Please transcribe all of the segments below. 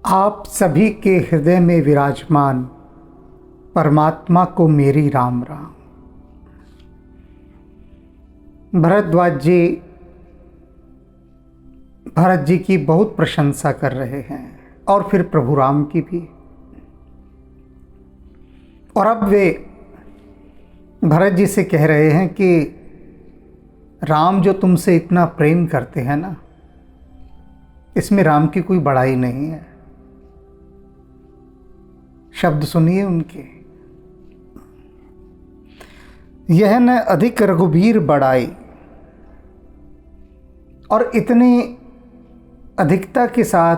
आप सभी के हृदय में विराजमान परमात्मा को मेरी राम राम। भरत जी की बहुत प्रशंसा कर रहे हैं और फिर प्रभु राम की भी। और अब वे भरत जी से कह रहे हैं कि राम जो तुमसे इतना प्रेम करते हैं ना, इसमें राम की कोई बड़ाई नहीं है। शब्द सुनिए उनके, यह न अधिक रघुबीर बड़ाई। और इतनी अधिकता के साथ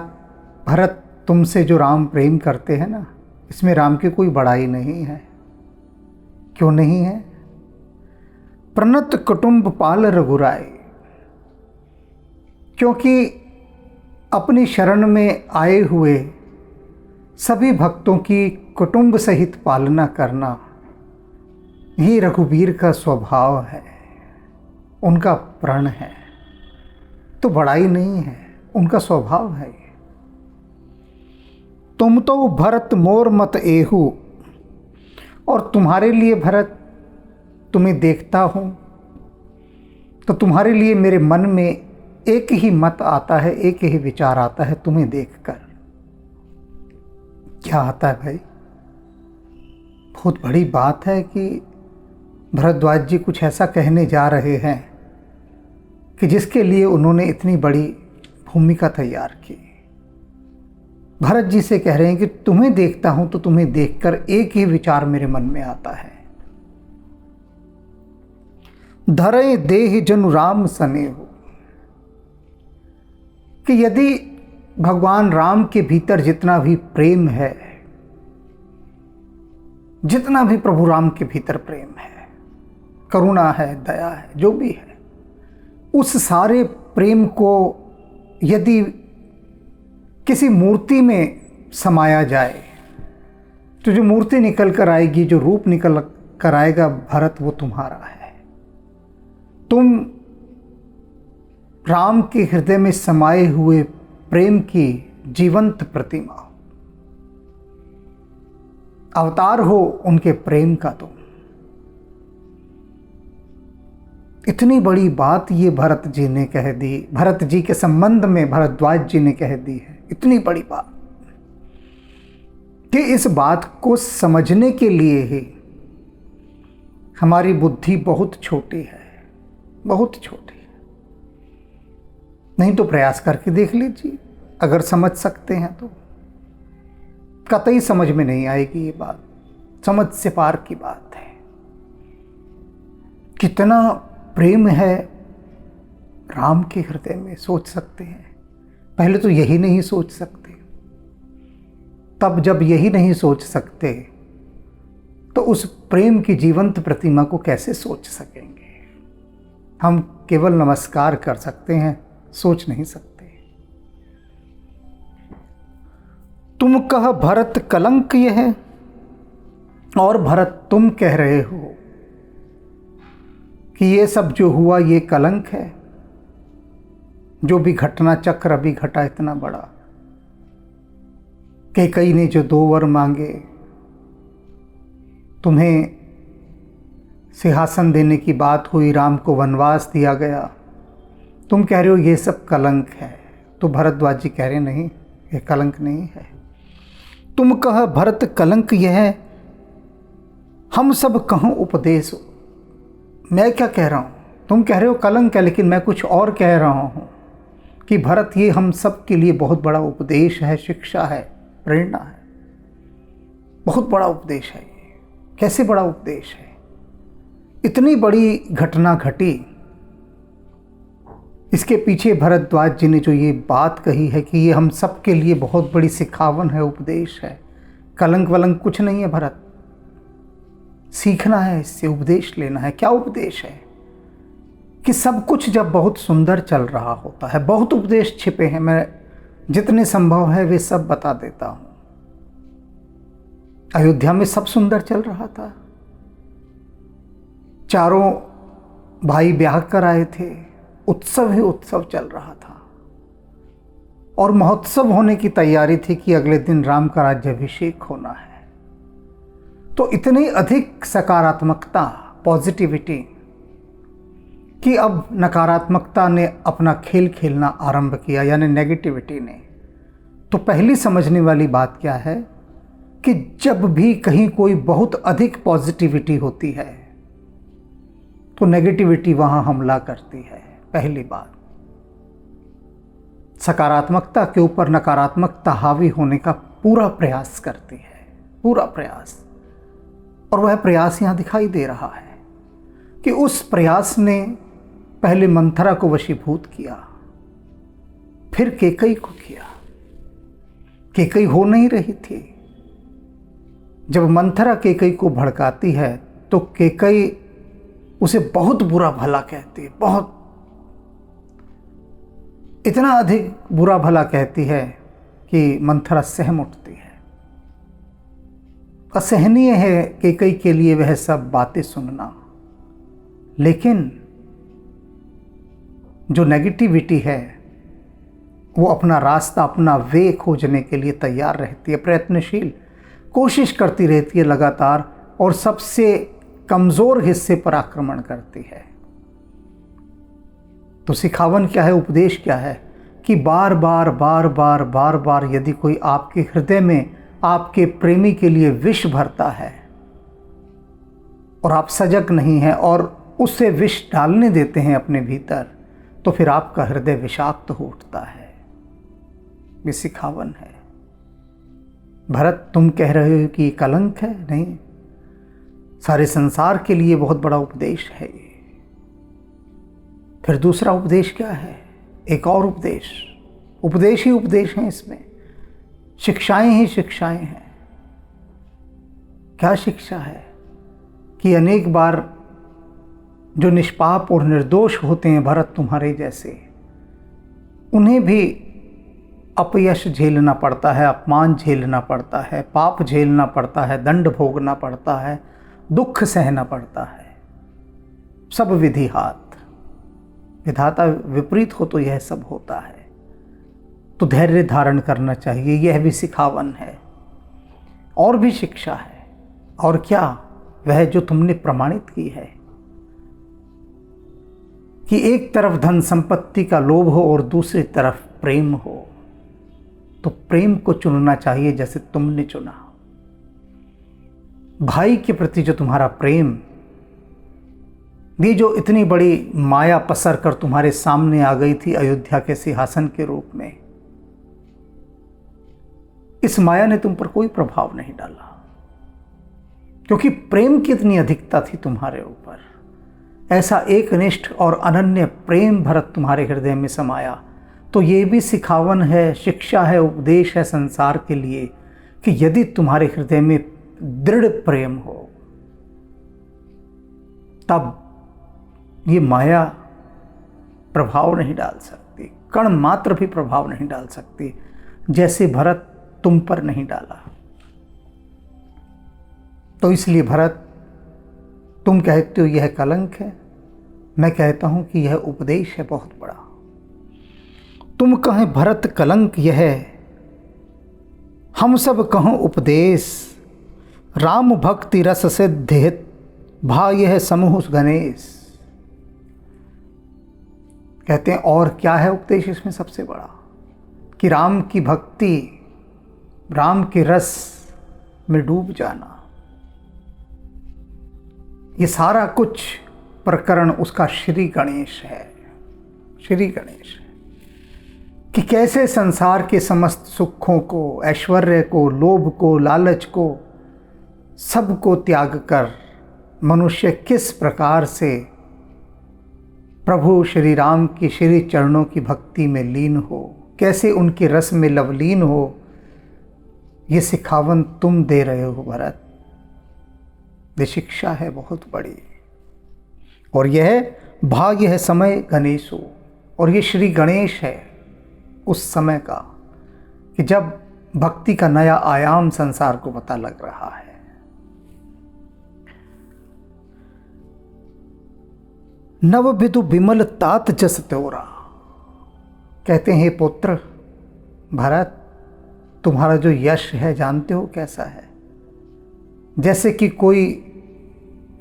भरत तुमसे जो राम प्रेम करते हैं ना, इसमें राम की कोई बड़ाई नहीं है। क्यों नहीं है? प्रणत कुटुंब पाल रघुराई, क्योंकि अपनी शरण में आए हुए सभी भक्तों की कुटुंब सहित पालना करना ये रघुबीर का स्वभाव है, उनका प्रण है। तो बड़ाई नहीं है, उनका स्वभाव है। तुम तो भरत मोर मत एहू, और तुम्हारे लिए भरत, तुम्हें देखता हूं तो तुम्हारे लिए मेरे मन में एक ही मत आता है, एक ही विचार आता है तुम्हें देखकर। क्या आता है भाई? बहुत बड़ी बात है कि भरद्वाज जी कुछ ऐसा कहने जा रहे हैं कि जिसके लिए उन्होंने इतनी बड़ी भूमिका तैयार की। भरत जी से कह रहे हैं कि तुम्हें देखता हूं तो तुम्हें देखकर एक ही विचार मेरे मन में आता है, धरे देह जनु राम सनेहु। कि यदि भगवान राम के भीतर जितना भी प्रेम है, जितना भी प्रभु राम के भीतर प्रेम है, करुणा है, दया है, जो भी है, उस सारे प्रेम को यदि किसी मूर्ति में समाया जाए तो जो मूर्ति निकल कर आएगी, जो रूप निकल कर आएगा भरत, वो तुम्हारा है। तुम राम के हृदय में समाये हुए प्रेम की जीवंत प्रतिमा हो, अवतार हो उनके प्रेम का। तुम इतनी बड़ी बात ये भरत जी ने कह दी, भरत जी के संबंध में भरद्वाज जी ने कह दी है। इतनी बड़ी बात कि इस बात को समझने के लिए ही हमारी बुद्धि बहुत छोटी है, बहुत छोटी है। नहीं तो प्रयास करके देख लीजिए, अगर समझ सकते हैं तो। कतई समझ में नहीं आएगी ये बात, समझ से पार की बात है। कितना प्रेम है राम के हृदय में, सोच सकते हैं? पहले तो यही नहीं सोच सकते, तब जब यही नहीं सोच सकते तो उस प्रेम की जीवंत प्रतिमा को कैसे सोच सकेंगे? हम केवल नमस्कार कर सकते हैं, सोच नहीं सकते। तुम कह भरत कलंक यह है, और भरत तुम कह रहे हो कि ये सब जो हुआ ये कलंक है। जो भी घटना चक्र अभी घटा इतना बड़ा, कैकेयी ने जो 2 वर मांगे, तुम्हें सिंहासन देने की बात हुई, राम को वनवास दिया गया, तुम कह रहे हो ये सब कलंक है। तो भरद्वाज जी कह रहे नहीं, ये कलंक नहीं है। तुम कह भरत कलंक यह है, हम सब कहूं उपदेश। मैं क्या कह रहा हूं? तुम कह रहे हो कलंक है, लेकिन मैं कुछ और कह रहा हूं कि भरत ये हम सब के लिए बहुत बड़ा उपदेश है, शिक्षा है, प्रेरणा है। बहुत बड़ा उपदेश है ये। कैसे बड़ा उपदेश है? इतनी बड़ी घटना घटी, इसके पीछे भरद्वाज जी ने जो ये बात कही है कि ये हम सब के लिए बहुत बड़ी सिखावन है, उपदेश है। कलंक वलंक कुछ नहीं है भरत, सीखना है इससे, उपदेश लेना है। क्या उपदेश है? कि सब कुछ जब बहुत सुंदर चल रहा होता है, बहुत उपदेश छिपे हैं, मैं जितने संभव है वे सब बता देता हूं। अयोध्या में सब सुंदर चल रहा था, चारों भाई ब्याह कर आए थे, उत्सव ही उत्सव चल रहा था। और महोत्सव होने की तैयारी थी कि अगले दिन राम का राज्याभिषेक होना है। तो इतनी अधिक सकारात्मकता, पॉजिटिविटी, कि अब नकारात्मकता ने अपना खेल खेलना आरंभ किया, यानी नेगेटिविटी ने। तो पहली समझने वाली बात क्या है कि जब भी कहीं कोई बहुत अधिक पॉजिटिविटी होती है तो नेगेटिविटी वहां हमला करती है। पहली बात, सकारात्मकता के ऊपर नकारात्मकता हावी होने का पूरा प्रयास करती है, पूरा प्रयास। और वह प्रयास यहां दिखाई दे रहा है कि उस प्रयास ने पहले मंथरा को वशीभूत किया, फिर केकई को किया। केकई हो नहीं रही थी। जब मंथरा केकई को भड़काती है तो केकई उसे बहुत बुरा भला कहती है, बहुत, इतना अधिक बुरा भला कहती है कि मंथरा सहम उठती है। असहनीय है केकई के लिए वह सब बातें सुनना, लेकिन जो नेगेटिविटी है वो अपना रास्ता, अपना वे खोजने के लिए तैयार रहती है, प्रयत्नशील, कोशिश करती रहती है लगातार, और सबसे कमज़ोर हिस्से पर आक्रमण करती है। तो सिखावन क्या है, उपदेश क्या है कि बार बार बार बार बार बार यदि कोई आपके हृदय में आपके प्रेमी के लिए विष भरता है और आप सजग नहीं हैं और उससे विष डालने देते हैं अपने भीतर, तो फिर आपका हृदय विषाक्त हो उठता है। ये सिखावन है। भरत, तुम कह रहे हो कि ये कलंक है? नहीं, सारे संसार के लिए बहुत बड़ा उपदेश है ये। फिर दूसरा उपदेश क्या है? एक और उपदेश, उपदेश ही उपदेश हैं इसमें, शिक्षाएं ही शिक्षाएं हैं। क्या शिक्षा है कि अनेक बार जो निष्पाप और निर्दोष होते हैं, भरत तुम्हारे जैसे, उन्हें भी अपयश झेलना पड़ता है, अपमान झेलना पड़ता है, पाप झेलना पड़ता है, दंड भोगना पड़ता है, दुख सहना पड़ता है। सब विधिहात, विधाता विपरीत हो तो यह सब होता है। तो धैर्य धारण करना चाहिए, यह भी सिखावन है। और भी शिक्षा है। और क्या? वह जो तुमने प्रमाणित की है कि एक तरफ धन संपत्ति का लोभ हो और दूसरी तरफ प्रेम हो, तो प्रेम को चुनना चाहिए जैसे तुमने चुना। भाई के प्रति जो तुम्हारा प्रेम, ये जो इतनी बड़ी माया पसर कर तुम्हारे सामने आ गई थी अयोध्या के सिंहासन के रूप में, इस माया ने तुम पर कोई प्रभाव नहीं डाला, क्योंकि प्रेम की इतनी अधिकता थी तुम्हारे ऊपर। ऐसा एकनिष्ठ और अनन्य प्रेम भरत तुम्हारे हृदय में समाया। तो ये भी सिखावन है, शिक्षा है, उपदेश है संसार के लिए कि यदि तुम्हारे हृदय में दृढ़ प्रेम हो, तब ये माया प्रभाव नहीं डाल सकती, कण मात्र भी प्रभाव नहीं डाल सकती, जैसे भरत तुम पर नहीं डाला। तो इसलिए भरत, तुम कहते हो यह कलंक है, मैं कहता हूं कि यह उपदेश है बहुत बड़ा। तुम कहें भरत कलंक यह, हम सब कहों उपदेश, राम भक्ति रस से धित भा यह समूह गणेश। कहते हैं और क्या है उपदेश इसमें सबसे बड़ा, कि राम की भक्ति, राम के रस में डूब जाना। ये सारा कुछ प्रकरण उसका श्री गणेश है, श्री गणेश है, कि कैसे संसार के समस्त सुखों को, ऐश्वर्य को, लोभ को, लालच को, सबको त्याग कर मनुष्य किस प्रकार से प्रभु श्री राम की श्री चरणों की भक्ति में लीन हो, कैसे उनके रस में लवलीन हो, ये सिखावन तुम दे रहे हो भरत। ये शिक्षा है बहुत बड़ी। और यह भाग्य है समय गणेशो, और ये श्री गणेश है उस समय का कि जब भक्ति का नया आयाम संसार को पता लग रहा है। नव बिदु विमल तात जस त्योरा, कहते हैं पुत्र, भरत, तुम्हारा जो यश है जानते हो कैसा है? जैसे कि कोई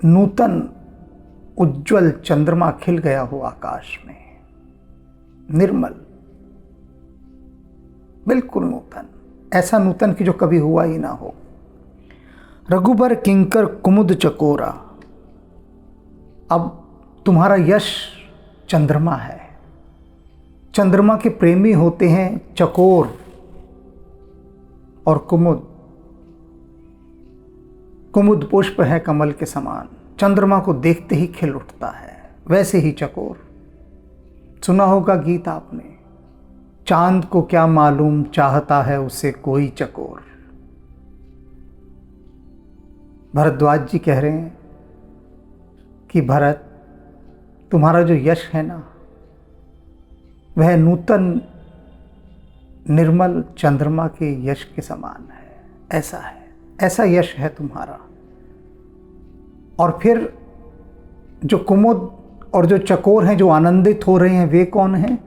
नूतन उज्जवल चंद्रमा खिल गया हो आकाश में, निर्मल, बिल्कुल नूतन, ऐसा नूतन कि जो कभी हुआ ही ना हो। रघुबर किंकर कुमुद चकोरा, अब तुम्हारा यश चंद्रमा है। चंद्रमा के प्रेमी होते हैं चकोर और कुमुद। कुमुद पुष्प है कमल के समान, चंद्रमा को देखते ही खिल उठता है, वैसे ही चकोर। सुना होगा गीत आपने, चांद को क्या मालूम चाहता है उसे कोई चकोर। भरद्वाज जी कह रहे हैं कि भरत, तुम्हारा जो यश है ना, वह नूतन निर्मल चंद्रमा के यश के समान है। ऐसा है, ऐसा यश है तुम्हारा। और फिर जो कुमुद और जो चकोर हैं, जो आनंदित हो रहे हैं, वे कौन हैं?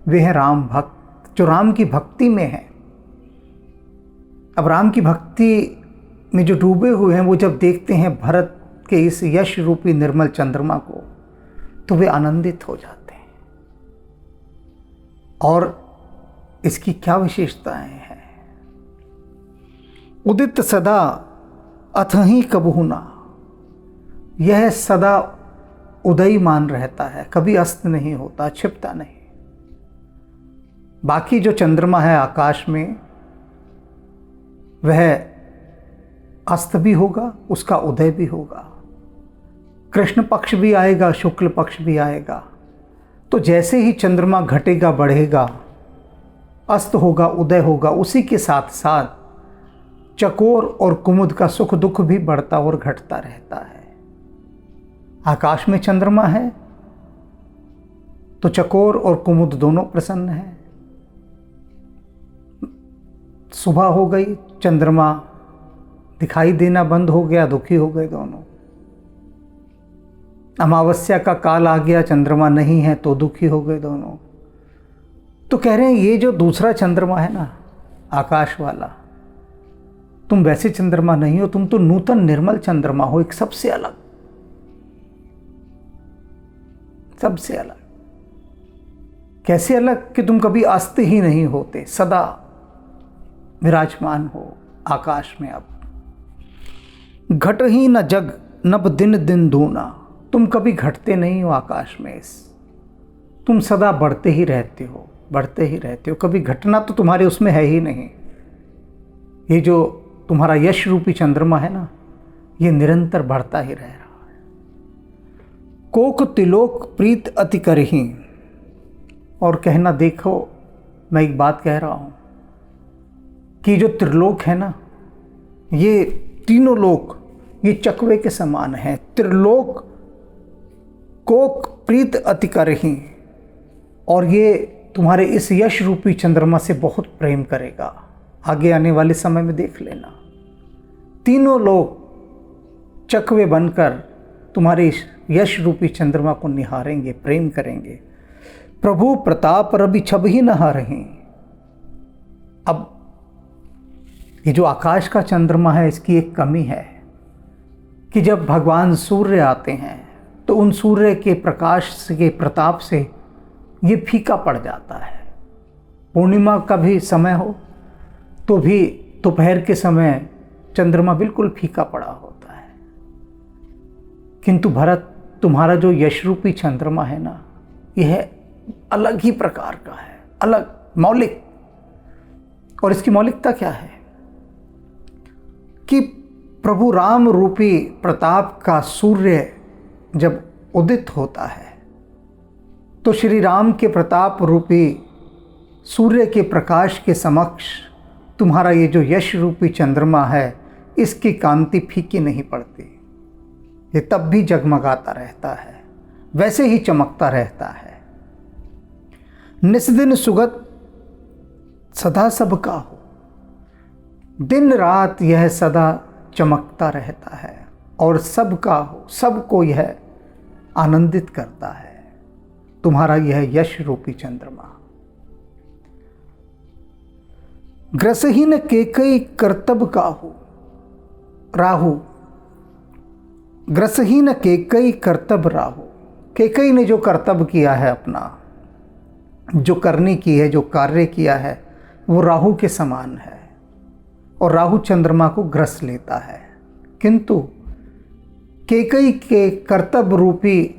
वे हैं राम भक्त, जो राम की भक्ति में हैं। अब राम की भक्ति में जो डूबे हुए हैं, वो जब देखते हैं भरत के इस यश रूपी निर्मल चंद्रमा को, तो वे आनंदित हो जाते हैं। और इसकी क्या विशेषताएं हैं? उदित सदा अथहि कबहु ना, यह सदा उदयमान रहता है, कभी अस्त नहीं होता, छिपता नहीं। बाकी जो चंद्रमा है आकाश में, वह अस्त भी होगा, उसका उदय भी होगा। कृष्ण पक्ष भी आएगा, शुक्ल पक्ष भी आएगा। तो जैसे ही चंद्रमा घटेगा, बढ़ेगा, अस्त होगा, उदय होगा, उसी के साथ साथ चकोर और कुमुद का सुख दुख भी बढ़ता और घटता रहता है। आकाश में चंद्रमा है तो चकोर और कुमुद दोनों प्रसन्न हैं। सुबह हो गई, चंद्रमा दिखाई देना बंद हो गया, दुखी हो गए दोनों। अमावस्या का काल आ गया, चंद्रमा नहीं है तो दुखी हो गए दोनों। तो कह रहे हैं ये जो दूसरा चंद्रमा है ना, आकाश वाला, तुम वैसे चंद्रमा नहीं हो, तुम तो नूतन निर्मल चंद्रमा हो, एक सबसे अलग, सबसे अलग। कैसे अलग कि तुम कभी अस्त ही नहीं होते, सदा विराजमान हो आकाश में। अब घट ही न जग नब दिन दिन दूना, तुम कभी घटते नहीं हो आकाश में, तुम सदा बढ़ते ही रहते हो, बढ़ते ही रहते हो। कभी घटना तो तुम्हारे उसमें है ही नहीं। ये जो तुम्हारा यश रूपी चंद्रमा है ना, ये निरंतर बढ़ता ही रह रहा है। कोक तिलोक प्रीत अति करही, और कहना, देखो मैं एक बात कह रहा हूं कि जो त्रिलोक है ना, ये तीनों लोक ये चकवे के समान है। त्रिलोक कोक प्रीत अति करही, और ये तुम्हारे इस यश रूपी चंद्रमा से बहुत प्रेम करेगा। आगे आने वाले समय में देख लेना, तीनों लोग चकवे बनकर तुम्हारे इस यश रूपी चंद्रमा को निहारेंगे, प्रेम करेंगे। प्रभु प्रताप रवि छब ही नहा रहे। अब ये जो आकाश का चंद्रमा है, इसकी एक कमी है कि जब भगवान सूर्य आते हैं तो उन सूर्य के प्रकाश के प्रताप से ये फीका पड़ जाता है। पूर्णिमा का भी समय हो तो भी दोपहर के समय चंद्रमा बिल्कुल फीका पड़ा होता है। किंतु भरत, तुम्हारा जो यश रूपी चंद्रमा है ना, यह अलग ही प्रकार का है, अलग, मौलिक। और इसकी मौलिकता क्या है कि प्रभु राम रूपी प्रताप का सूर्य जब उदित होता है तो श्री राम के प्रताप रूपी सूर्य के प्रकाश के समक्ष तुम्हारा ये जो यश रूपी चंद्रमा है, इसकी कांति फीकी नहीं पड़ती। ये तब भी जगमगाता रहता है, वैसे ही चमकता रहता है। निस्दिन सुगत सदा सबका हो, दिन रात यह सदा चमकता रहता है और सबका हो, सबको यह आनंदित करता है, तुम्हारा यह यश रूपी चंद्रमा। ग्रसहीन केकई कर्तव्य काहू राहु। ग्रसहीन केकई कर्तव्य राहु। केकई ने जो कर्तव्य किया है अपना, जो करनी की है, जो कार्य किया है, वो राहु के समान है और राहु चंद्रमा को ग्रस लेता है। किंतु केकई के कर्तव्य रूपी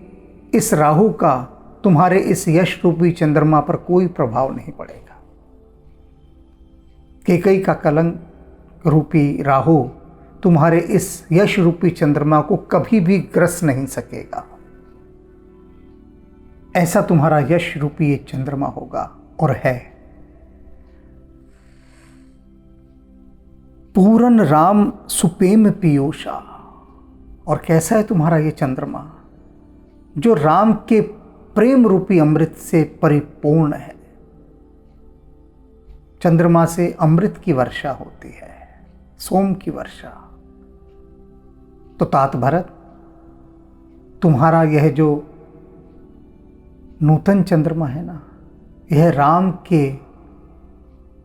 इस राहु का तुम्हारे इस यश रूपी चंद्रमा पर कोई प्रभाव नहीं पड़ेगा। केकई का कलंक रूपी राहु तुम्हारे इस यश रूपी चंद्रमा को कभी भी ग्रस नहीं सकेगा। ऐसा तुम्हारा यश रूपी ये चंद्रमा होगा और है। पूरन राम सुपेम पीयूषा। और कैसा है तुम्हारा ये चंद्रमा, जो राम के प्रेम रूपी अमृत से परिपूर्ण है। चंद्रमा से अमृत की वर्षा होती है, सोम की वर्षा। तो तात भरत, तुम्हारा यह जो नूतन चंद्रमा है ना, यह राम के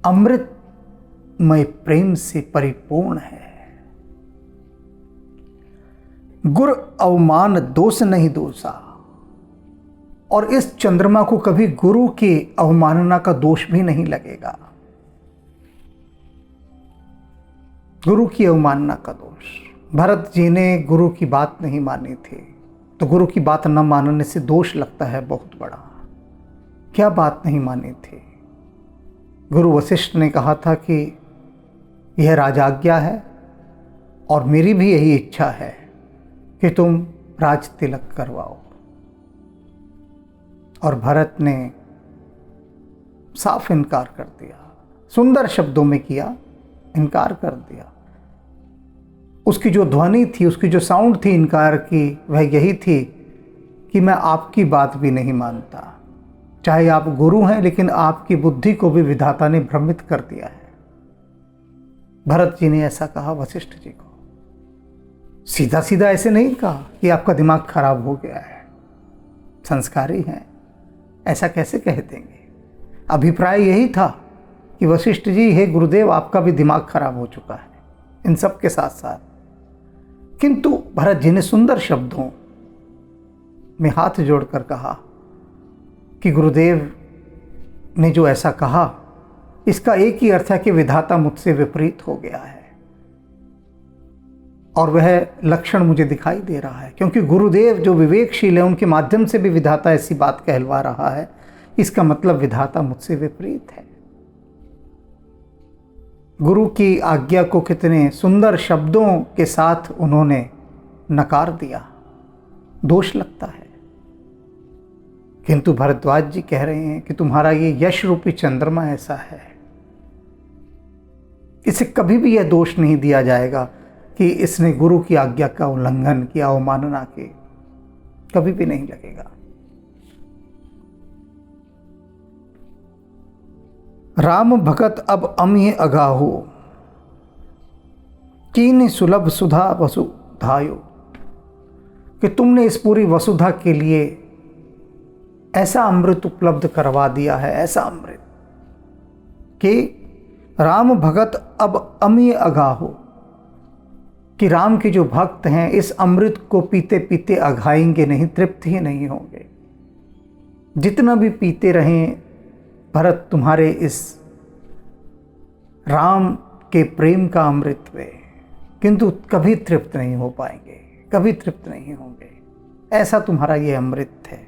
अमृतमय प्रेम से परिपूर्ण है। गुर अवमान दोष नहीं दोषा। और इस चंद्रमा को कभी गुरु की अवमानना का दोष भी नहीं लगेगा। गुरु की अवमानना का दोष, भरत जी ने गुरु की बात नहीं मानी थी, तो गुरु की बात न मानने से दोष लगता है बहुत बड़ा। क्या बात नहीं मानी थी? गुरु वशिष्ठ ने कहा था कि यह राजाज्ञा है और मेरी भी यही इच्छा है कि तुम राज तिलक करवाओ। और भरत ने साफ इनकार कर दिया, सुंदर शब्दों में किया, इनकार कर दिया। उसकी जो ध्वनि थी, उसकी जो साउंड थी इनकार की, वह यही थी कि मैं आपकी बात भी नहीं मानता। चाहे आप गुरु हैं, लेकिन आपकी बुद्धि को भी विधाता ने भ्रमित कर दिया है। भरत जी ने ऐसा कहा वशिष्ठ जी को। सीधा सीधा ऐसे नहीं कहा कि आपका दिमाग खराब हो गया है, संस्कारी हैं, ऐसा कैसे कह देंगे। अभिप्राय यही था कि वशिष्ठ जी, हे गुरुदेव, आपका भी दिमाग खराब हो चुका है इन सब के साथ साथ। किंतु भरत जी ने सुंदर शब्दों में हाथ जोड़कर कहा कि गुरुदेव ने जो ऐसा कहा, इसका एक ही अर्थ है कि विधाता मुझसे विपरीत हो गया है। और वह लक्षण मुझे दिखाई दे रहा है, क्योंकि गुरुदेव जो विवेकशील है, उनके माध्यम से भी विधाता ऐसी बात कहलवा रहा है। इसका मतलब विधाता मुझसे विपरीत है। गुरु की आज्ञा को कितने सुंदर शब्दों के साथ उन्होंने नकार दिया, दोष लगता है। किंतु भरद्वाज जी कह रहे हैं कि तुम्हारा ये यश रूपी चंद्रमा ऐसा है, इसे कभी भी यह दोष नहीं दिया जाएगा कि इसने गुरु की आज्ञा का उल्लंघन किया, अवमानना की, कभी भी नहीं लगेगा। राम भगत अब अम्य अगाहो, कीन सुलभ सुधा वसुधायो। कि तुमने इस पूरी वसुधा के लिए ऐसा अमृत उपलब्ध करवा दिया है, ऐसा अमृत कि राम भगत अब अम्य अगाहो, कि राम के जो भक्त हैं इस अमृत को पीते पीते अघाएंगे नहीं, तृप्त ही नहीं होंगे। जितना भी पीते रहें भरत तुम्हारे इस राम के प्रेम का अमृत वे, किंतु कभी तृप्त नहीं हो पाएंगे, कभी तृप्त नहीं होंगे। ऐसा तुम्हारा ये अमृत है।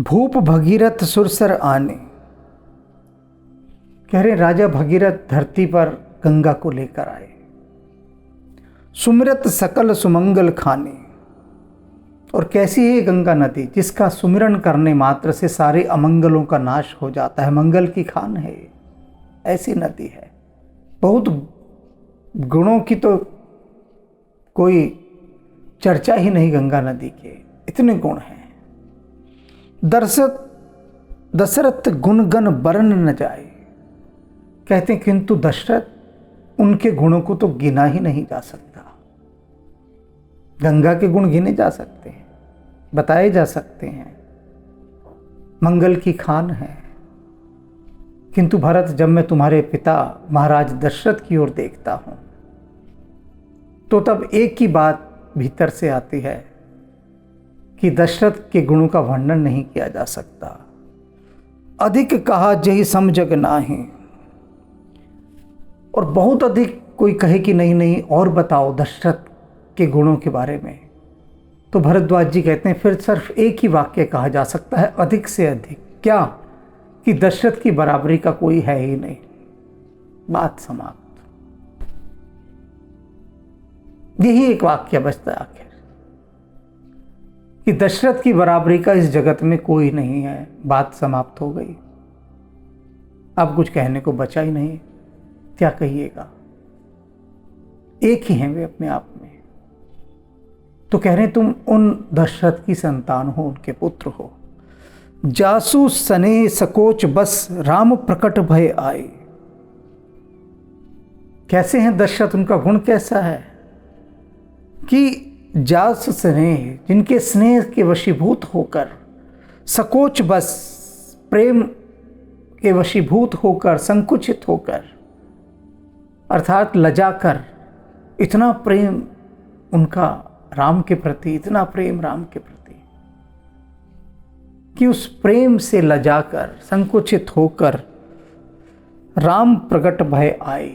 भूप भगीरथ सुरसर आने। कह रहे राजा भगीरथ धरती पर गंगा को लेकर आए। सुमिरत सकल सुमंगल खाने। और कैसी है गंगा नदी, जिसका सुमिरन करने मात्र से सारे अमंगलों का नाश हो जाता है। मंगल की खान है, ऐसी नदी है। बहुत गुणों की तो कोई चर्चा ही नहीं गंगा नदी के, इतने गुण हैं। दशरथ गुणगण बरन न जाए। कहते हैं किंतु दशरथ, उनके गुणों को तो गिना ही नहीं जा सकता। गंगा के गुण गिने जा सकते हैं, बताए जा सकते हैं, मंगल की खान है। किंतु भरत, जब मैं तुम्हारे पिता महाराज दशरथ की ओर देखता हूं तो तब एक ही बात भीतर से आती है कि दशरथ के गुणों का वर्णन नहीं किया जा सकता। अधिक कहा जहि सम जग नाहि, और बहुत अधिक कोई कहे कि नहीं नहीं और बताओ दशरथ के गुणों के बारे में, तो भरद्वाज जी कहते हैं फिर सिर्फ एक ही वाक्य कहा जा सकता है, अधिक से अधिक। क्या? कि दशरथ की बराबरी का कोई है ही नहीं। बात समाप्त। यही एक वाक्य बचता है आखिर, कि दशरथ की बराबरी का इस जगत में कोई नहीं है। बात समाप्त हो गई। अब कुछ कहने को बचा ही नहीं। क्या कहिएगा? एक ही हैं वे अपने आप में। तो कह रहे तुम उन दशरथ की संतान हो, उनके पुत्र हो। जासु सने सकोच बस राम प्रकट भय आए। कैसे हैं दशरथ? उनका गुण कैसा है कि जास स्नेह, जिनके स्नेह के वशीभूत होकर, सकोच बस, प्रेम के वशीभूत होकर, संकुचित होकर, अर्थात लजाकर, इतना प्रेम उनका राम के प्रति, इतना प्रेम राम के प्रति कि उस प्रेम से लजाकर, संकुचित होकर राम प्रकट भय आए।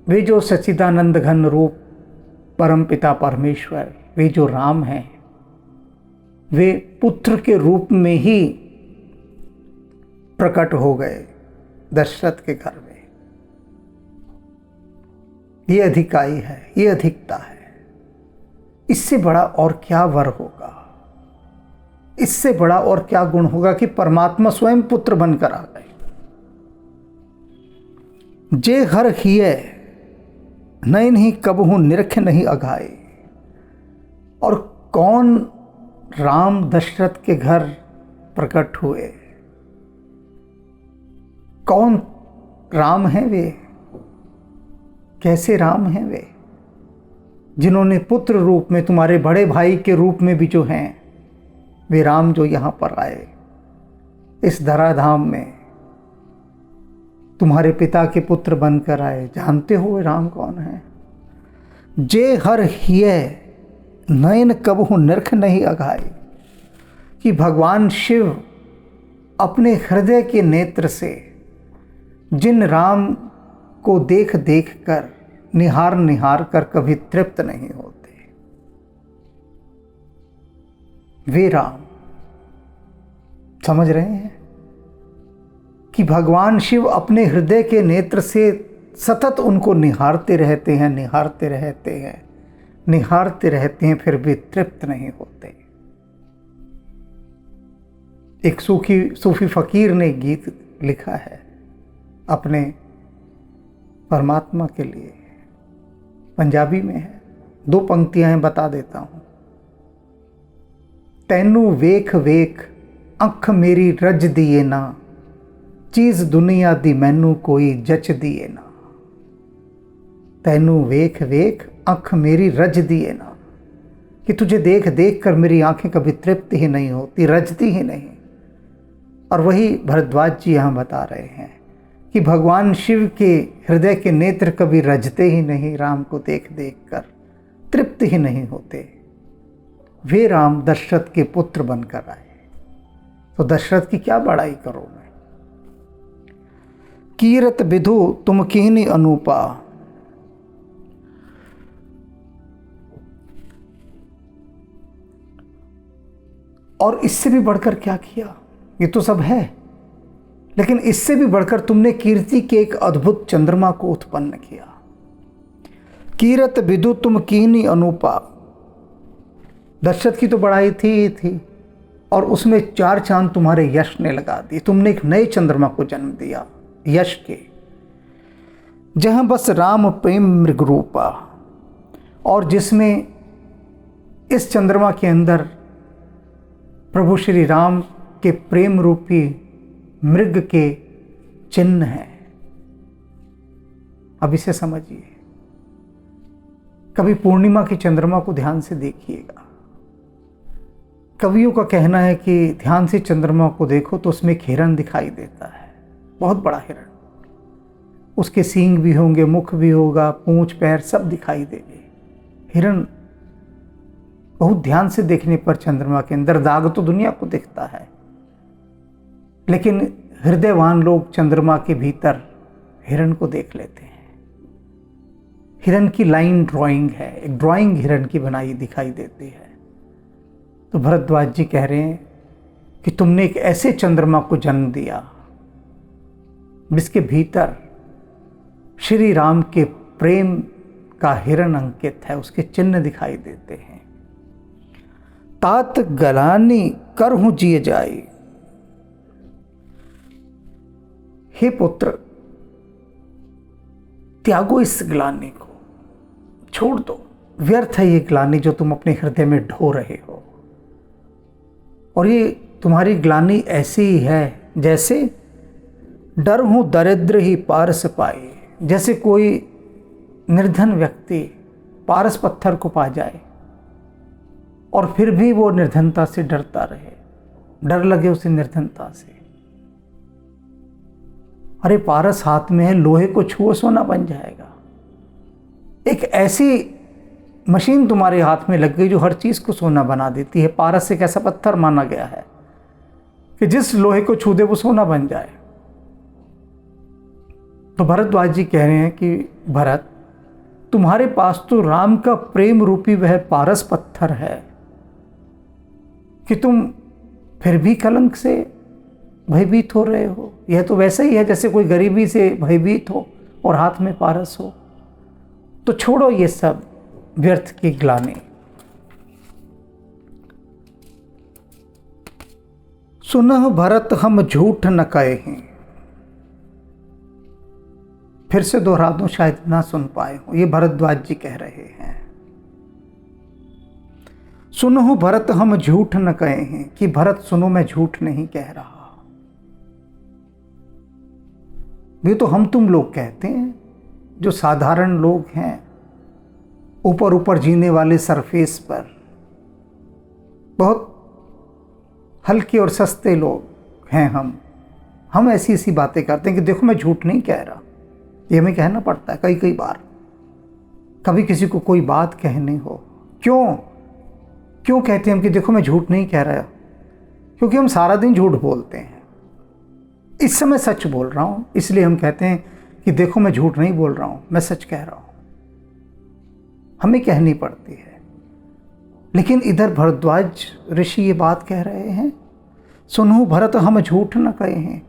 वे जो सच्चिदानंद घन रूप परमपिता परमेश्वर, वे जो राम हैं, वे पुत्र के रूप में ही प्रकट हो गए दशरथ के घर में। ये अधिकाई है, ये अधिकता है। इससे बड़ा और क्या वर होगा? इससे बड़ा और क्या गुण होगा कि परमात्मा स्वयं पुत्र बनकर आ गए। जे हर हिय नयन ही कबहू निरख नहीं अघाए। और कौन राम दशरथ के घर प्रकट हुए? कौन राम हैं वे? कैसे राम हैं वे? जिन्होंने पुत्र रूप में, तुम्हारे बड़े भाई के रूप में भी जो हैं, वे राम जो यहां पर आए इस धराधाम में, तुम्हारे पिता के पुत्र बनकर आए। जानते हो वे राम कौन है? जे हर हिय नयन कबहू निरख नहीं अघाए। कि भगवान शिव अपने हृदय के नेत्र से जिन राम को देख देख कर, निहार निहार कर कभी तृप्त नहीं होते, वे राम। समझ रहे हैं कि भगवान शिव अपने हृदय के नेत्र से सतत उनको निहारते रहते हैं, निहारते रहते हैं, निहारते रहते हैं, फिर भी तृप्त नहीं होते। एक सूफी फकीर ने गीत लिखा है अपने परमात्मा के लिए, पंजाबी में है। 2 पंक्तियां हैं, बता देता हूं। तैनू वेख वेख अख मेरी रज दिए ना, चीज दुनिया दी मैनू कोई जच दिए ना। तैनू वेख वेख अख मेरी रज दिए ना, कि तुझे देख देख कर मेरी आंखें कभी तृप्त ही नहीं होती, रजती ही नहीं। और वही भरद्वाज जी यहाँ बता रहे हैं कि भगवान शिव के हृदय के नेत्र कभी रजते ही नहीं, राम को देख देख कर तृप्त ही नहीं होते। वे राम दशरथ के पुत्र बनकर आए। तो दशरथ की क्या बड़ाई करो मैं। कीरत विधु तुम कीनी अनूपा। और इससे भी बढ़कर क्या किया? ये तो सब है, लेकिन इससे भी बढ़कर तुमने कीर्ति के एक अद्भुत चंद्रमा को उत्पन्न किया। कीरत विदु तुम कीनी अनूपा। दशरथ की तो बड़ाई थी ही थी, और उसमें 4 चांद तुम्हारे यश ने लगा दिए। तुमने एक नए चंद्रमा को जन्म दिया यश के। जहां बस राम प्रेम मृग रूपा, और जिसमें इस चंद्रमा के अंदर प्रभु श्री राम के प्रेम रूपी मृग के चिन्ह हैं। अब इसे समझिए। कभी पूर्णिमा के चंद्रमा को ध्यान से देखिएगा। कवियों का कहना है कि ध्यान से चंद्रमा को देखो तो उसमें एक हिरण दिखाई देता है, बहुत बड़ा हिरण। उसके सींग भी होंगे, मुख भी होगा, पूंछ पैर सब दिखाई देंगे। हिरण बहुत ध्यान से देखने पर चंद्रमा के अंदर दाग तो दुनिया को दिखता है, लेकिन हृदयवान लोग चंद्रमा के भीतर हिरण को देख लेते हैं। हिरण की लाइन ड्राइंग है, एक ड्राइंग हिरण की बनाई दिखाई देती है। तो भरद्वाज जी कह रहे हैं कि तुमने एक ऐसे चंद्रमा को जन्म दिया जिसके भीतर श्री राम के प्रेम का हिरण अंकित है, उसके चिन्ह दिखाई देते हैं। तात गलानी करहूं जिए जाए, हे पुत्र त्यागो इस ग्लानि को, छोड़ दो, व्यर्थ है ये ग्लानि जो तुम अपने हृदय में ढो रहे हो। और ये तुम्हारी ग्लानि ऐसी ही है जैसे डर हूं दरिद्र ही पारस पाए, जैसे कोई निर्धन व्यक्ति पारस पत्थर को पा जाए और फिर भी वो निर्धनता से डरता रहे, डर लगे उसे निर्धनता से। अरे पारस हाथ में है, लोहे को छुओ सोना बन जाएगा। एक ऐसी मशीन तुम्हारे हाथ में लग गई जो हर चीज को सोना बना देती है। पारस एक ऐसा पत्थर माना गया है कि जिस लोहे को छू दे वो सोना बन जाए। तो भरद्वाज जी कह रहे हैं कि भरत, तुम्हारे पास तो राम का प्रेम रूपी वह पारस पत्थर है कि तुम फिर भी कलंक से भयभीत हो रहे हो। यह तो वैसा ही है जैसे कोई गरीबी से भयभीत हो और हाथ में पारस हो। तो छोड़ो ये सब व्यर्थ की ग्लानि। सुनह भरत हम झूठ न कहे हैं, फिर से दोहरा दूं, शायद ना सुन पाए हो। ये भरद्वाज जी कह रहे हैं, सुनो भरत हम झूठ न कहे हैं, कि भरत सुनो मैं झूठ नहीं कह रहा। ये तो हम तुम लोग कहते हैं जो साधारण लोग हैं, ऊपर ऊपर जीने वाले सरफेस पर, बहुत हल्के और सस्ते लोग हैं हम ऐसी ऐसी बातें करते हैं कि देखो मैं झूठ नहीं कह रहा। ये हमें कहना पड़ता है कई बार। कभी किसी को कोई बात कहनी हो, क्यों कहते हैं हम कि देखो मैं झूठ नहीं कह रहा? क्योंकि हम सारा दिन झूठ बोलते हैं। इस समय सच बोल रहा हूं, इसलिए हम कहते हैं कि देखो मैं झूठ नहीं बोल रहा हूं, मैं सच कह रहा हूं। हमें कहनी पड़ती है। लेकिन इधर भरद्वाज ऋषि ये बात कह रहे हैं, सुनो भरत हम झूठ न कहे हैं।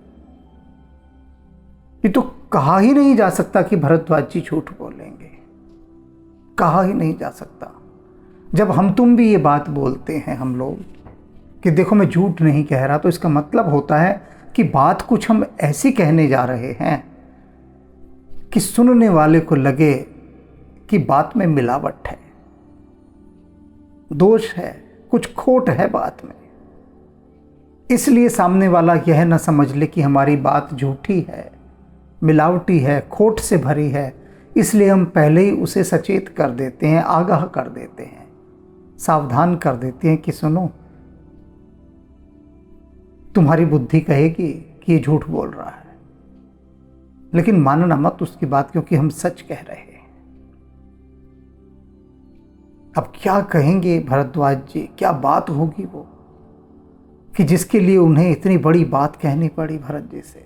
ये तो कहा ही नहीं जा सकता कि भरद्वाज जी झूठ बोलेंगे, कहा ही नहीं जा सकता। जब हम तुम भी ये बात बोलते हैं हम लोग कि देखो मैं झूठ नहीं कह रहा, तो इसका मतलब होता है कि बात कुछ हम ऐसी कहने जा रहे हैं कि सुनने वाले को लगे कि बात में मिलावट है, दोष है, कुछ खोट है बात में। इसलिए सामने वाला यह न समझ ले कि हमारी बात झूठी है, मिलावटी है, खोट से भरी है। इसलिए हम पहले ही उसे सचेत कर देते हैं, आगाह कर देते हैं, सावधान कर देते हैं कि सुनो तुम्हारी बुद्धि कहेगी कि ये झूठ बोल रहा है, लेकिन मानना मत उसकी बात, क्योंकि हम सच कह रहे हैं। अब क्या कहेंगे भरद्वाज जी, क्या बात होगी वो कि जिसके लिए उन्हें इतनी बड़ी बात कहनी पड़ी भरत जी से।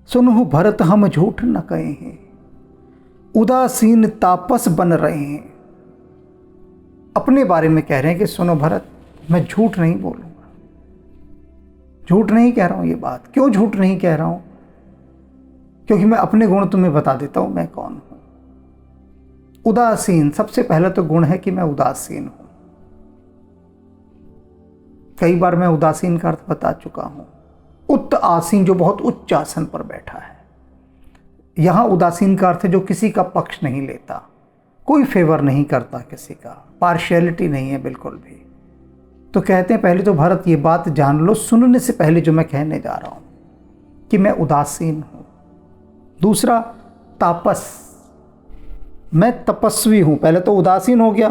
सुनो भरत हम झूठ न कहे हैं, उदासीन तापस बन रहे हैं। अपने बारे में कह रहे हैं कि सुनो भरत मैं झूठ नहीं बोलूंगा, झूठ नहीं कह रहा हूं। ये बात क्यों झूठ नहीं कह रहा हूं? क्योंकि मैं अपने गुण तुम्हें बता देता हूं मैं कौन हूं। उदासीन, सबसे पहला तो गुण है कि मैं उदासीन हूं। कई बार मैं उदासीन का अर्थ बता चुका हूं। उत्त आसीन, जो बहुत उच्च आसन पर बैठा है। यहां उदासीन का अर्थ है जो किसी का पक्ष नहीं लेता, कोई फेवर नहीं करता किसी का, पार्शियलिटी नहीं है बिल्कुल भी। तो कहते हैं पहले तो भरत ये बात जान लो सुनने से पहले जो मैं कहने जा रहा हूं कि मैं उदासीन हूं। दूसरा तापस, मैं तपस्वी हूं। पहले तो उदासीन हो गया,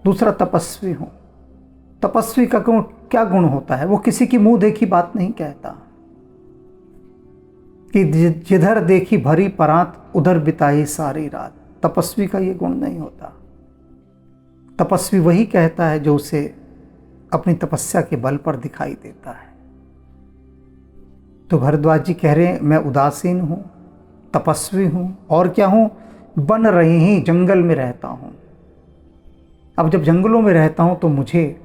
दूसरा तपस्वी हूं। तपस्वी का क्या गुण होता है? वो किसी की मुंह देखी बात नहीं कहता कि जिधर देखी भरी परात उधर बिताई सारी रात। तपस्वी का ये गुण नहीं होता। तपस्वी वही कहता है जो उसे अपनी तपस्या के बल पर दिखाई देता है। तो भरद्वाज जी कह रहे हैं, मैं उदासीन हूं, तपस्वी हूं, और क्या हूं? बन रही ही जंगल में रहता हूं। अब जब जंगलों में रहता हूं तो मुझे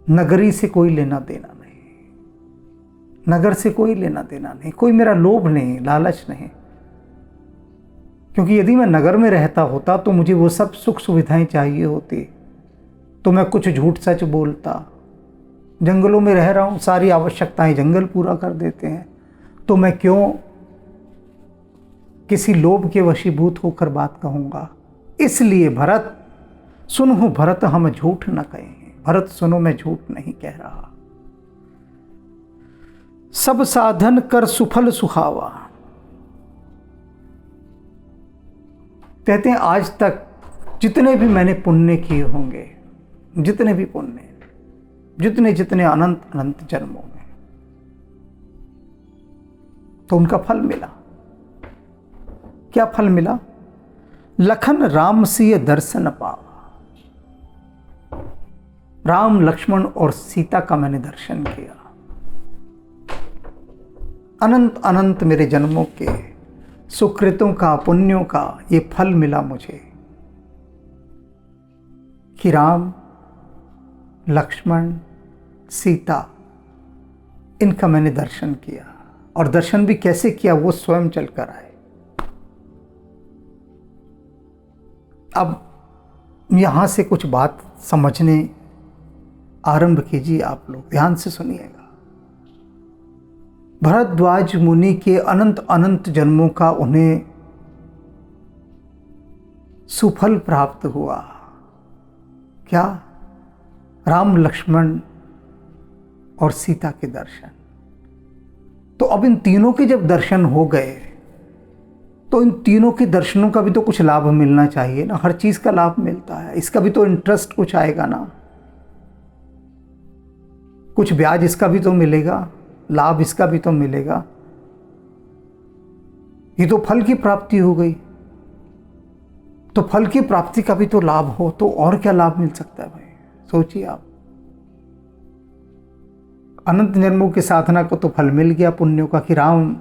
नगरी से कोई लेना देना नहीं, नगर से कोई लेना देना नहीं, कोई मेरा लोभ नहीं, लालच नहीं। क्योंकि यदि मैं नगर में रहता होता तो मुझे वो सब सुख सुविधाएं चाहिए होती, तो मैं कुछ झूठ सच बोलता। जंगलों में रह रहा हूं, सारी आवश्यकताएं जंगल पूरा कर देते हैं, तो मैं क्यों किसी लोभ के वशीभूत होकर बात कहूंगा? इसलिए भरत सुनो, भरत हम झूठ न कहें। भरत सुनो, मैं झूठ नहीं कह रहा। सब साधन कर सुफल सुहावा। कहते हैं आज तक जितने भी मैंने पुण्य किए होंगे, जितने भी पुण्य, जितने जितने अनंत अनंत जन्मों में, तो उनका फल मिला। क्या फल मिला? लखन राम सिय दर्शन पावा। राम, लक्ष्मण और सीता का मैंने दर्शन किया। अनंत अनंत मेरे जन्मों के सुकृतों का, पुण्यों का ये फल मिला मुझे कि राम, लक्ष्मण, सीता, इनका मैंने दर्शन किया। और दर्शन भी कैसे किया? वो स्वयं चलकर आए। अब यहां से कुछ बात समझने आरंभ कीजिए। आप लोग ध्यान से सुनिएगा। भरद्वाज मुनि के अनंत अनंत जन्मों का उन्हें सुफल प्राप्त हुआ। क्या? राम, लक्ष्मण और सीता के दर्शन। तो अब इन तीनों के जब दर्शन हो गए तो इन तीनों के दर्शनों का भी तो कुछ लाभ मिलना चाहिए ना। हर चीज का लाभ मिलता है, इसका भी तो इंटरेस्ट कुछ आएगा ना, कुछ ब्याज इसका भी तो मिलेगा, लाभ इसका भी तो मिलेगा। ये तो फल की प्राप्ति हो गई। तो फल की प्राप्ति का भी तो लाभ हो तो और क्या लाभ मिल सकता है भाई? सोचिए आप। अनंत जन्मों की साधना को तो फल मिल गया पुण्यों का कि राम,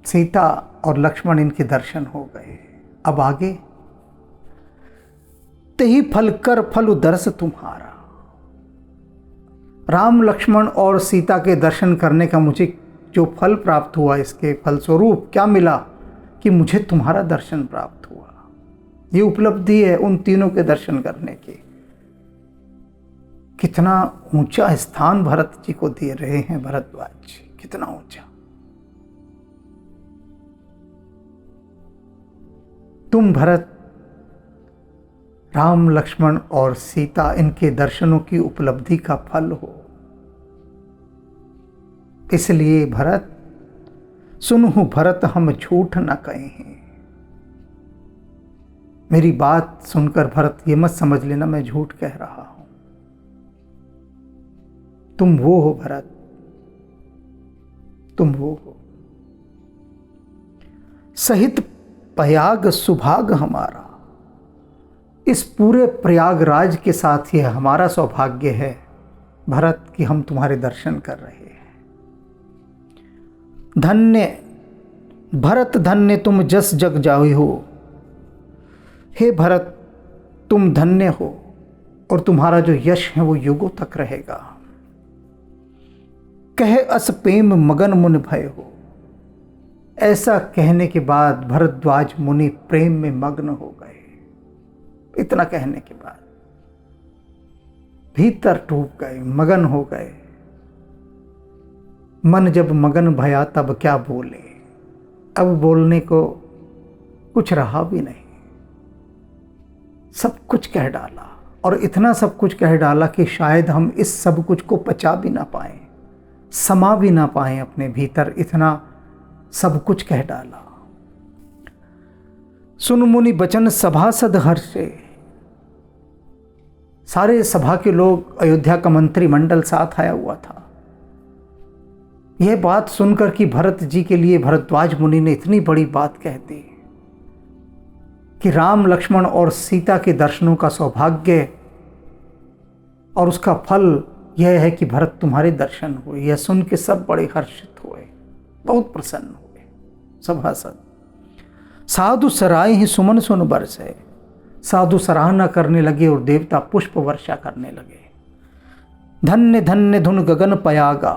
सीता और लक्ष्मण इनके दर्शन हो गए। अब आगे, तेहि फल कर फल दर्श तुम्हारा। राम, लक्ष्मण और सीता के दर्शन करने का मुझे जो फल प्राप्त हुआ, इसके फलस्वरूप क्या मिला कि मुझे तुम्हारा दर्शन प्राप्त हुआ। ये उपलब्धि है उन तीनों के दर्शन करने की। कितना ऊंचा स्थान भरत जी को दे रहे हैं भरद्वाज जी, कितना ऊंचा। तुम भरत, राम, लक्ष्मण और सीता, इनके दर्शनों की उपलब्धि का फल हो। इसलिए भरत सुनहु, भरत हम झूठ न कहें। मेरी बात सुनकर भरत ये मत समझ लेना मैं झूठ कह रहा हूं। तुम वो हो भरत, तुम वो हो। सहित प्रयाग सुभाग हमारा। इस पूरे प्रयागराज के साथ ये हमारा सौभाग्य है भरत कि हम तुम्हारे दर्शन कर रहे हैं। धन्य भरत, धन्य तुम जस जग जाओ हो। हे भरत, तुम धन्य हो और तुम्हारा जो यश है वो युगों तक रहेगा। कह अस प्रेम मगन मुन भय हो। ऐसा कहने के बाद भरद्वाज मुनि प्रेम में मग्न हो गए। इतना कहने के बाद भीतर डूब गए, मगन हो गए। मन जब मगन भया तब क्या बोले। अब बोलने को कुछ रहा भी नहीं, सब कुछ कह डाला। और इतना सब कुछ कह डाला कि शायद हम इस सब कुछ को पचा भी ना पाए, समा भी ना पाए अपने भीतर। इतना सब कुछ कह डाला। सुन मुनि बचन सभासद हर्षे। सारे सभा के लोग, अयोध्या का मंत्रिमंडल साथ आया हुआ था। यह बात सुनकर कि भरत जी के लिए भरद्वाज मुनि ने इतनी बड़ी बात कह दी कि राम, लक्ष्मण और सीता के दर्शनों का सौभाग्य और उसका फल यह है कि भरत तुम्हारे दर्शन हुए, यह सुन के सब बड़े हर्षित हुए, बहुत प्रसन्न हुए। सभासद साधु सराय ही सुमन सुन बरसे, साधु सराहना करने लगे और देवता पुष्प वर्षा करने लगे। धन्य धन्य धुन गगन पयागा,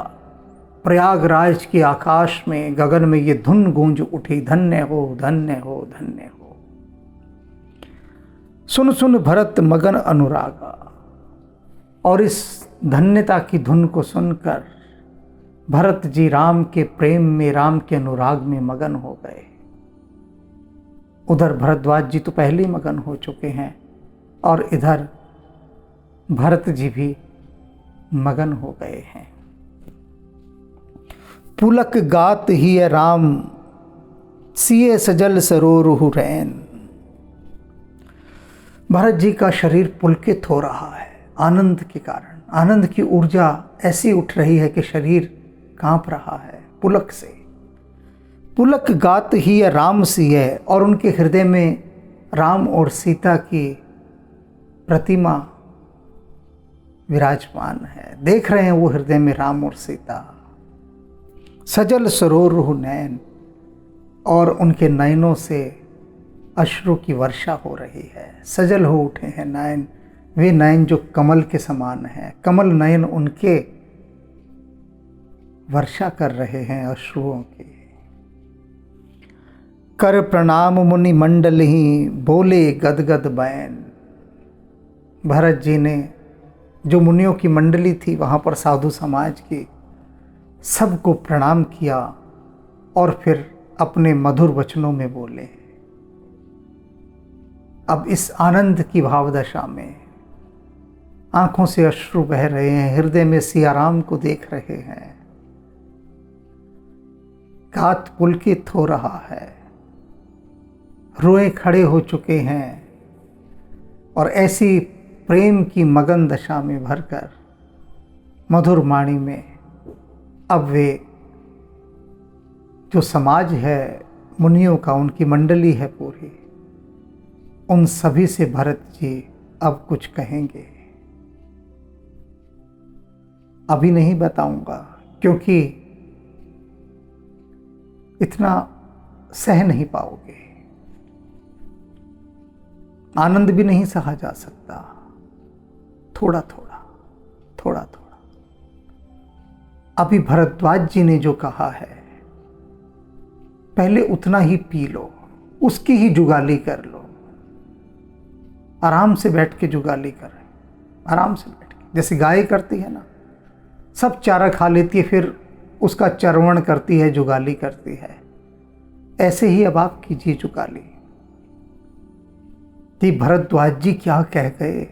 प्रयागराज के आकाश में, गगन में ये धुन गूंज उठी, धन्य हो धन्य हो धन्य हो। सुन सुन भरत मगन अनुरागा, और इस धन्यता की धुन को सुनकर भरत जी राम के प्रेम में, राम के अनुराग में मगन हो गए। उधर भरद्वाज जी तो पहले ही मगन हो चुके हैं और इधर भरत जी भी मगन हो गए हैं। पुलक गात ही राम, सिए सजल सरोरुहु रैन। भरत जी का शरीर पुलकित हो रहा है आनंद के कारण। आनंद की ऊर्जा ऐसी उठ रही है कि शरीर कांप रहा है पुलक से। पुलक गात ही राम सिए, और उनके हृदय में राम और सीता की प्रतिमा विराजमान है। देख रहे हैं वो हृदय में राम और सीता। सजल सरोरुहु नैन, और उनके नयनों से अश्रु की वर्षा हो रही है। सजल हो उठे हैं नयन, वे नयन जो कमल के समान हैं। कमल नयन उनके वर्षा कर रहे हैं अश्रुओं की। कर प्रणाम मुनि मंडल ही, बोले गदगद बैन। भरत जी ने जो मुनियों की मंडली थी वहाँ पर, साधु समाज की, सबको प्रणाम किया और फिर अपने मधुर वचनों में बोले। अब इस आनंद की भावदशा में आंखों से अश्रु बह रहे हैं, हृदय में सियाराम को देख रहे हैं। गात पुलकित हो रहा है, रोए खड़े हो चुके हैं, और ऐसी प्रेम की मगन दशा में भरकर मधुर वाणी में अब वे जो समाज है मुनियों का, उनकी मंडली है पूरी, उन सभी से भरत जी अब कुछ कहेंगे। अभी नहीं बताऊंगा क्योंकि इतना सह नहीं पाओगे, आनंद भी नहीं सहा जा सकता। थोड़ा थोड़ा थोड़ा थोड़ा। अभी भरद्वाज जी ने जो कहा है, पहले उतना ही पी लो, उसकी ही जुगाली कर लो। आराम से बैठ के जुगाली करें, आराम से बैठ के, जैसे गाय करती है ना, सब चारा खा लेती है, फिर उसका चरवण करती है, जुगाली करती है। ऐसे ही अब आप कीजिए जुगाली। कि भरद्वाज जी क्या कह गए,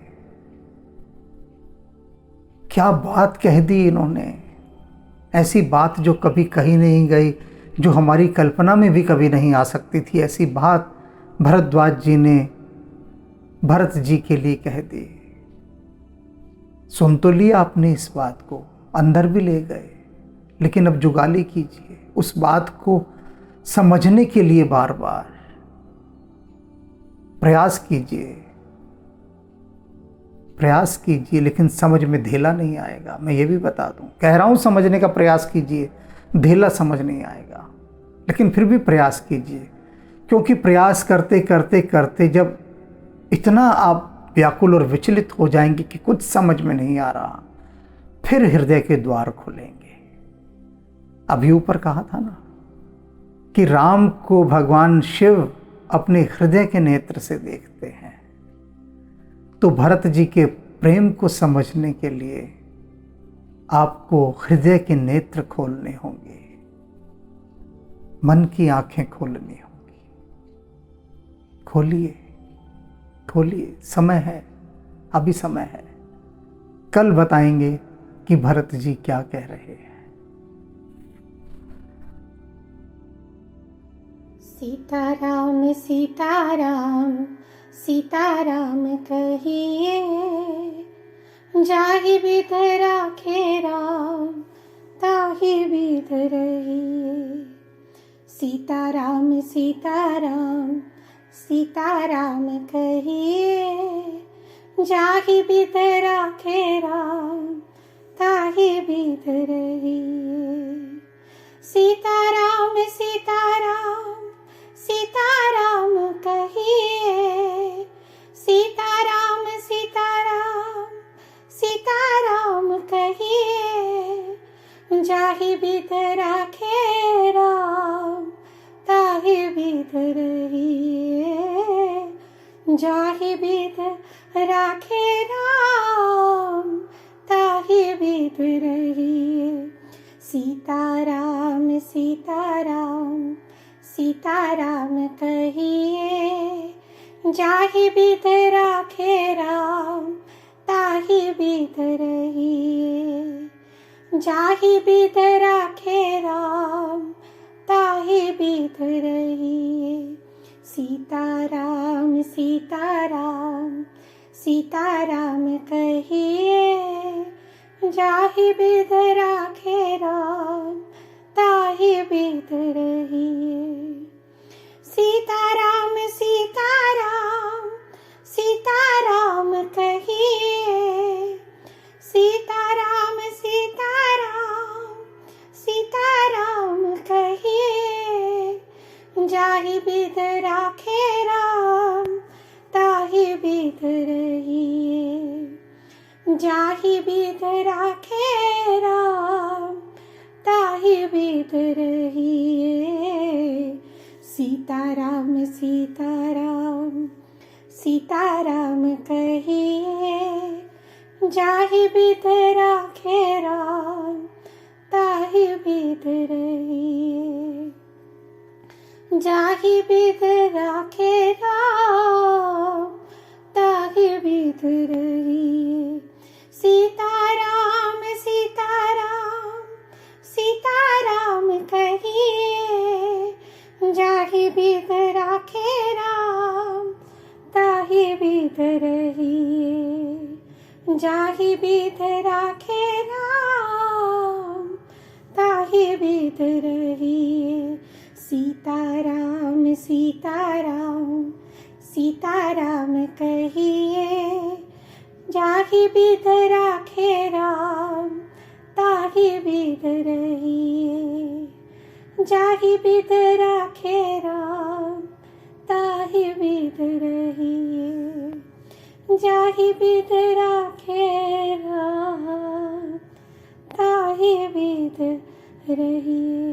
क्या बात कह दी इन्होंने। ऐसी बात जो कभी कही नहीं गई, जो हमारी कल्पना में भी कभी नहीं आ सकती थी, ऐसी बात भरद्वाज जी ने भरत जी के लिए कह दी। सुन तो लिया आपने इस बात को, अंदर भी ले गए, लेकिन अब जुगाली कीजिए उस बात को समझने के लिए। बार बार प्रयास कीजिए, प्रयास कीजिए, लेकिन समझ में धेला नहीं आएगा। मैं ये भी बता दूं, कह रहा हूं समझने का प्रयास कीजिए, धेला समझ नहीं आएगा, लेकिन फिर भी प्रयास कीजिए। क्योंकि प्रयास करते करते करते जब इतना आप व्याकुल और विचलित हो जाएंगे कि कुछ समझ में नहीं आ रहा, फिर हृदय के द्वार खुलेंगे। अभी ऊपर कहा था ना कि राम को भगवान शिव अपने हृदय के नेत्र से देखते हैं। तो भरत जी के प्रेम को समझने के लिए आपको हृदय के नेत्र खोलने होंगे, मन की आंखें खोलनी होंगी। खोलिए खोलिए, समय है, अभी समय है। कल बताएंगे कि भरत जी क्या कह रहे हैं। सीताराम सीताराम सीताराम कहिए, जाहि बिध राखे राम ताहि बिध रहिए। सीताराम सीताराम सीताराम कहिए। जाहि बिध राखे राम ताहि बिध रहिए। सीताराम सीताराम सीताराम कहिए। सीताराम सीताराम सीताराम कहिए। जाहि बिध राखे राम ताहि बिध रहिए। जाहि बिध राखे राम ताहि बिध रहिए। सीताराम सीताराम सीताराम कहिए। जाहि बिध राखे राम ताहि बिध रहिए। जाहि बिध राखे राम ताहि बिध रहिए। सीताराम सीताराम सीताराम कहिए। जाहि बिध राखे राम ताहि बिध रहिए। सीताराम सीताराम सीताराम कहिए। सीताराम सीताराम सीताराम कहिए। जाहि बिध राखे राम ताहि बिध रहिए। जाहि बिध राखे राम ताहि बिध रहिए। सीताराम सीताराम सीताराम कहिए। जाहि बिध राखे राम ताहि बिध रहिए। जाहि बिध राखे राम ताहि बिध रहिए। सीताराम सीताराम सीताराम कहिए। जाहि बिध राखे राम ताहि बिध रहिए। जाहि बिध राखे राम ताहि बिध रहिए। सीताराम सीताराम सीताराम कहिए। जाहि बिध राखे राम ताहि बिध रहिए। जाहि बिध राखे राम ताहि बिध रहिए। जाहि बिध राखे राम ताहि बिध रहिए।